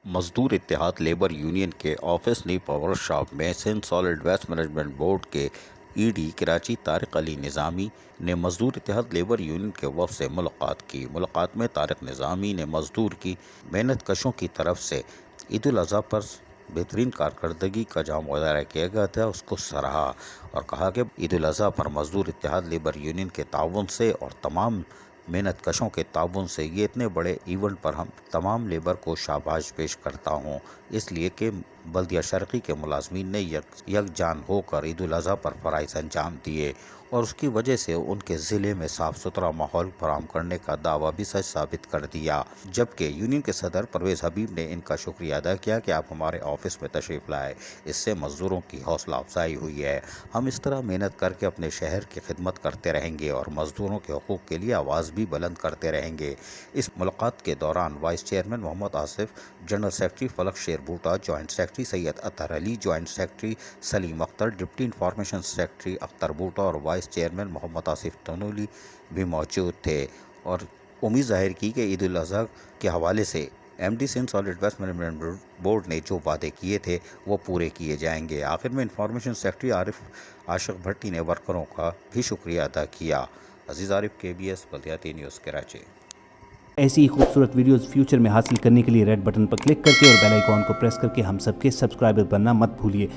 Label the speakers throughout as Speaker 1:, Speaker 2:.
Speaker 1: مزدور Ittehad labour union کے office نئی پاور شاپ میں Sindh solid waste management board کے ای ڈی کراچی طارق علی نظامی نے مزدور اتحاد لیبر یونین کے وفد سے ملاقات کی۔ ملاقات میں طارق نظامی نے مزدور کی محنت کشوں کی طرف سے عید الاضحیٰ پر بہترین کارکردگی کا جو مظاہرہ کیا گیا تھا اس کو سراہا اور کہا کہ عید الاضحیٰ پر مزدور اتحاد لیبر یونین کے تعاون سے اور تمام محنت کشوں کے تعاون سے یہ اتنے بڑے ایونٹ پر ہم تمام لیبر کو شاباش پیش کرتا ہوں، اس لیے کہ بلدیہ شرقی کے ملازمین نے یکجان ہو کر عید الاضحیٰ پر فرائض انجام دیے اور اس کی وجہ سے ان کے ضلع میں صاف ستھرا ماحول فراہم کرنے کا دعویٰ بھی سچ ثابت کر دیا، جبکہ یونین کے صدر پرویز حبیب نے ان کا شکریہ ادا کیا کہ آپ ہمارے آفس میں تشریف لائے، اس سے مزدوروں کی حوصلہ افزائی ہوئی ہے، ہم اس طرح محنت کر کے اپنے شہر کی خدمت کرتے رہیں گے اور مزدوروں کے حقوق کے لیے آواز بھی بلند کرتے رہیں گے۔ اس ملاقات کے دوران vice chairman Muhammad Asif, general secretary Falak Sher Bota, joint secretary Syed Athar Ali, joint secretary Saleem Akhtar, deputy information secretary Akhtar Bota اور وائس چیئرمین محمد آصف تنولی بھی موجود تھے اور امید ظاہر کی کہ عید الاضحیٰ کے حوالے سے M D Sindh solid waste management board نے جو وعدے کیے تھے وہ پورے کیے جائیں گے۔ آخر میں انفارمیشن سیکرٹری عارف عاشق بھٹی نے ورکروں کا بھی شکریہ ادا کیا۔ عزیز عارف، KBS بلدیاتی نیوز، کراچی۔
Speaker 2: ایسی ہی خوبصورت ویڈیوز فیوچر میں حاصل کرنے کے لیے ریڈ بٹن پر کلک کر کے اور بیل آئیکن کو پریس کر کے ہم سب کے سبسکرائبر بننا مت بھولیے۔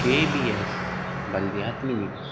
Speaker 3: KBS بلدیاتی نیوز۔